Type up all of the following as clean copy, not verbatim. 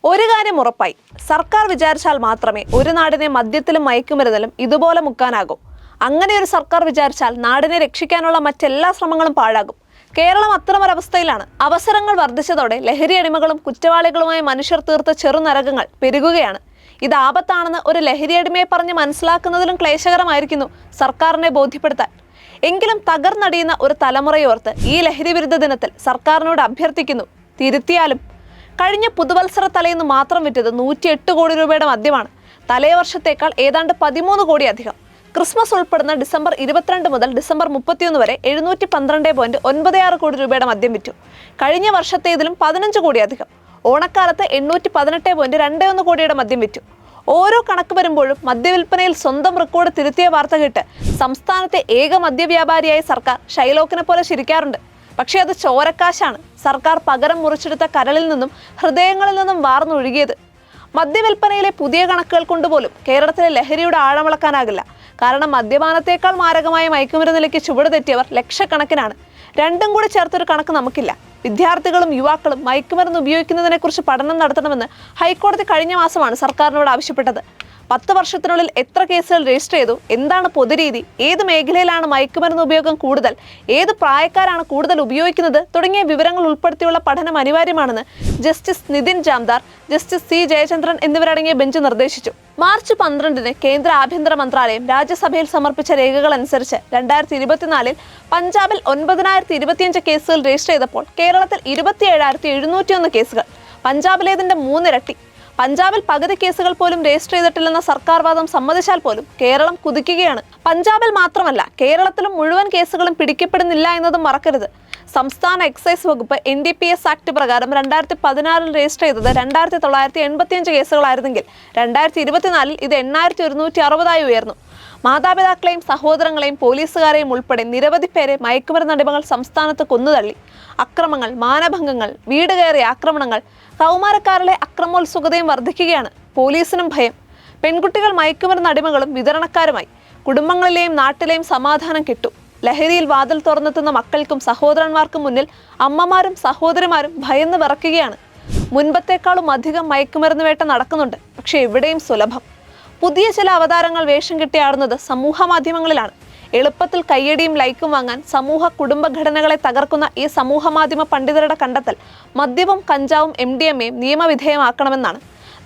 ഒരു കാര്യം ഉറപ്പായി, സർക്കാർ വിചാരിച്ചാൽ മാത്രമേ ഒരു നാടിനെ മദ്യത്തിലും മയക്കുമരുന്നിലും ഇതുപോലെ മുക്കാനാകൂ. അങ്ങനെ ഒരു സർക്കാർ വിചാരിച്ചാൽ നാടിനെ രക്ഷിക്കാനുള്ള മറ്റെല്ലാ ശ്രമങ്ങളും പാഴാകും. കേരളം അത്തരമൊരവസ്ഥയിലാണ്. അവസരങ്ങൾ വർദ്ധിച്ചതോടെ ലഹരി അടിമകളും കുറ്റവാളികളുമായ മനുഷ്യർ തീർത്ത ചെറുനരകങ്ങൾ പെരുകുകയാണ്. ഇത് ആപത്താണെന്ന് ഒരു ലഹരി അടിമയെ പറഞ്ഞ് മനസ്സിലാക്കുന്നതിലും ക്ലേശകരമായിരിക്കുന്നു സർക്കാരിനെ ബോധ്യപ്പെടുത്താൻ. എങ്കിലും തകർന്നടിയുന്ന ഒരു തലമുറയോർത്ത് ഈ ലഹരി വിരുദ്ധ ദിനത്തിൽ സർക്കാരിനോട് അഭ്യർത്ഥിക്കുന്നു, തിരുത്തിയാലും. കഴിഞ്ഞ പുതുവത്സര തലേന്ന് മാത്രം വിറ്റത് 108 കോടി രൂപയുടെ മദ്യമാണ്. തലേ വർഷത്തേക്കാൾ ഏതാണ്ട് 13 കോടി അധികം. ക്രിസ്മസ് ഉൾപ്പെടുന്ന ഡിസംബർ 22 മുതൽ ഡിസംബർ 31 വരെ 712.96 കോടി രൂപയുടെ മദ്യം വിറ്റു. കഴിഞ്ഞ വർഷത്തേതിലും 15 കോടി അധികം. ഓണക്കാലത്ത് 818.21 കോടിയുടെ മദ്യം വിറ്റു. ഓരോ കണക്ക് വരുമ്പോഴും മദ്യവിൽപ്പനയിൽ സ്വന്തം റെക്കോർഡ് തിരുത്തിയ വാർത്ത കേട്ട് സംസ്ഥാനത്തെ ഏക മദ്യവ്യാപാരിയായ സർക്കാർ ഷൈലോക്കിനെ പോലെ ചിരിക്കാറുണ്ട്. പക്ഷേ അത് ചോരക്കാശാണ്. സർക്കാർ പകരം മുറിച്ചെടുത്ത കരളിൽ നിന്നും ഹൃദയങ്ങളിൽ നിന്നും വാർന്നൊഴുകിയത്. മദ്യവിൽപ്പനയിലെ പുതിയ കണക്കുകൾ കൊണ്ടുപോലും കേരളത്തിലെ ലഹരിയുടെ ആഴമളക്കാനാകില്ല. കാരണം മദ്യപാനത്തേക്കാൾ മാരകമായ മയക്കുമരുന്നിലേക്ക് ചുവട് തെറ്റിയവർ ലക്ഷക്കണക്കിനാണ്. രണ്ടും കൂടി ചേർത്തൊരു കണക്ക് നമുക്കില്ല. വിദ്യാർത്ഥികളും യുവാക്കളും മയക്കുമരുന്ന് ഉപയോഗിക്കുന്നതിനെക്കുറിച്ച് പഠനം നടത്തണമെന്ന് ഹൈക്കോടതി കഴിഞ്ഞ മാസമാണ് സർക്കാരിനോട് ആവശ്യപ്പെട്ടത്. 10 വർഷത്തിനുള്ളിൽ എത്ര കേസുകൾ രജിസ്റ്റർ ചെയ്തു, എന്താണ് പൊതുരീതി, ഏത് മേഖലയിലാണ് മയക്കുമരുന്ന് ഉപയോഗം കൂടുതൽ, ഏത് പ്രായക്കാരാണ് കൂടുതൽ ഉപയോഗിക്കുന്നത് തുടങ്ങിയ വിവരങ്ങൾ ഉൾപ്പെടുത്തിയുള്ള പഠനം അനിവാര്യമാണെന്ന് Justice Nitin Jamdar, Justice C Jayachandran എന്നിവരടങ്ങിയ ബെഞ്ച് നിർദ്ദേശിച്ചു. മാർച്ച് 12-ന് കേന്ദ്ര ആഭ്യന്തര മന്ത്രാലയം രാജ്യസഭയിൽ സമർപ്പിച്ച രേഖകൾ അനുസരിച്ച് 2024-ൽ പഞ്ചാബിൽ 9025 കേസുകൾ രജിസ്റ്റർ ചെയ്തപ്പോൾ കേരളത്തിൽ 27,701 കേസുകൾ. പഞ്ചാബിലേതിന്റെ 3 ഇരട്ടി. പഞ്ചാബിൽ പകുതി കേസുകൾ പോലും രജിസ്റ്റർ ചെയ്തിട്ടില്ലെന്ന സർക്കാർ വാദം സമ്മതിച്ചാൽ പോലും കേരളം കുതിക്കുകയാണ്. പഞ്ചാബിൽ മാത്രമല്ല, കേരളത്തിലും മുഴുവൻ കേസുകളും പിടിക്കപ്പെടുന്നില്ല എന്നതും മറക്കരുത്. സംസ്ഥാന എക്സൈസ് വകുപ്പ് NDPS ആക്ട് പ്രകാരം 2016-ൽ രജിസ്റ്റർ ചെയ്തത് 2985 കേസുകളായിരുന്നെങ്കിൽ 2024-ൽ ഇത് 8160 ഉയർന്നു. മാതാപിതാക്കളെയും സഹോദരങ്ങളെയും പോലീസുകാരെയും ഉൾപ്പെടെ നിരവധി പേരെ മയക്കുമരുന്ന് അടിമകൾ സംസ്ഥാനത്ത് കൊന്നുതള്ളി. അക്രമങ്ങൾ, മാനഭംഗങ്ങൾ, വീട് കയറിയ ആക്രമണങ്ങൾ, കൗമാരക്കാരിലെ അക്രമോത്സുകതയും വർദ്ധിക്കുകയാണ്. പോലീസിനും ഭയം. പെൺകുട്ടികൾ മയക്കുമരുന്ന് അടിമകളും വിതരണക്കാരുമായി. കുടുംബങ്ങളിലെയും നാട്ടിലെയും സമാധാനം കെട്ടു. ലഹരിയിൽ വാതിൽ തുറന്നെത്തുന്ന മക്കൾക്കും സഹോദരന്മാർക്കും മുന്നിൽ അമ്മമാരും സഹോദരിമാരും ഭയന്ന് വിറയ്ക്കുകയാണ്. മുൻപത്തേക്കാളും അധികം മയക്കുമരുന്ന് വേട്ട നടക്കുന്നുണ്ട്. പക്ഷെ എവിടെയും സുലഭം. പുതിയ ചില അവതാരങ്ങൾ വേഷം കെട്ടിയാടുന്നത് സമൂഹ മാധ്യമങ്ങളിലാണ്. എളുപ്പത്തിൽ കയ്യടിയും ലൈക്കും വാങ്ങാൻ സമൂഹ കുടുംബഘടനകളെ തകർക്കുന്ന ഈ സമൂഹ മാധ്യമ പണ്ഡിതരുടെ കണ്ടെത്തൽ മദ്യവും കഞ്ചാവും MDMAയും നിയമവിധേയമാക്കണമെന്നാണ്.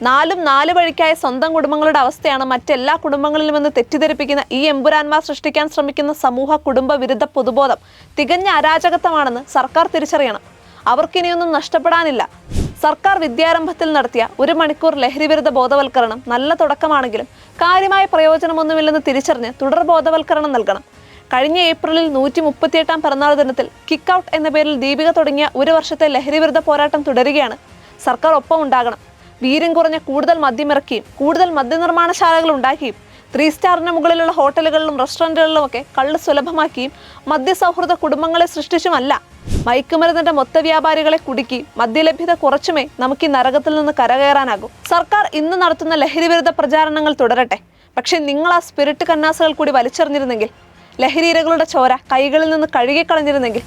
4 വഴിക്കായ സ്വന്തം കുടുംബങ്ങളുടെ അവസ്ഥയാണ് മറ്റെല്ലാ കുടുംബങ്ങളിലുമെന്ന് തെറ്റിദ്ധരിപ്പിക്കുന്ന ഈ എമ്പുരാന്മാർ സൃഷ്ടിക്കാൻ ശ്രമിക്കുന്ന സമൂഹ കുടുംബ വിരുദ്ധ പൊതുബോധം തികഞ്ഞ അരാജകത്വമാണെന്ന് സർക്കാർ തിരിച്ചറിയണം. അവർക്കിനിയൊന്നും നഷ്ടപ്പെടാനില്ല. സർക്കാർ വിദ്യാരംഭത്തിൽ നടത്തിയ 1 മണിക്കൂർ ലഹരിവിരുദ്ധ ബോധവൽക്കരണം നല്ല തുടക്കമാണെങ്കിലും കാര്യമായ പ്രയോജനമൊന്നുമില്ലെന്ന് തിരിച്ചറിഞ്ഞ് തുടർ ബോധവൽക്കരണം നൽകണം. കഴിഞ്ഞ ഏപ്രിലിൽ 138-ാം പിറന്നാൾ ദിനത്തിൽ കിക്ക് ഔട്ട് എന്ന പേരിൽ ദീപിക തുടങ്ങിയ 1 വർഷത്തെ ലഹരിവിരുദ്ധ പോരാട്ടം തുടരുകയാണ്. സർക്കാർ ഒപ്പം ഉണ്ടാകണം. വീര്യം കുറഞ്ഞ കൂടുതൽ മദ്യമിറക്കിയും കൂടുതൽ മദ്യനിർമ്മാണശാലകൾ ഉണ്ടാക്കിയും 3 സ്റ്റാറിന് മുകളിലുള്ള ഹോട്ടലുകളിലും റെസ്റ്റോറൻറ്റുകളിലുമൊക്കെ കള്ള് സുലഭമാക്കിയും മദ്യസൗഹൃദ കുടുംബങ്ങളെ സൃഷ്ടിച്ചുമല്ല, മയക്കുമരുന്നിന്റെ മൊത്ത വ്യാപാരികളെ കുടുക്കി മദ്യലഭ്യത കുറച്ചുമേ നമുക്ക് ഈ നരകത്തിൽ നിന്ന് കരകയറാനാകും. സർക്കാർ ഇന്ന് നടത്തുന്ന ലഹരിവിരുദ്ധ പ്രചാരണങ്ങൾ തുടരട്ടെ. പക്ഷെ നിങ്ങൾ ആ സ്പിരിറ്റ് കന്നാസുകൾ കൂടി വലിച്ചെറിഞ്ഞിരുന്നെങ്കിൽ, ലഹരിയിരകളുടെ ചോര കൈകളിൽ നിന്ന് കഴുകിക്കളഞ്ഞിരുന്നെങ്കിൽ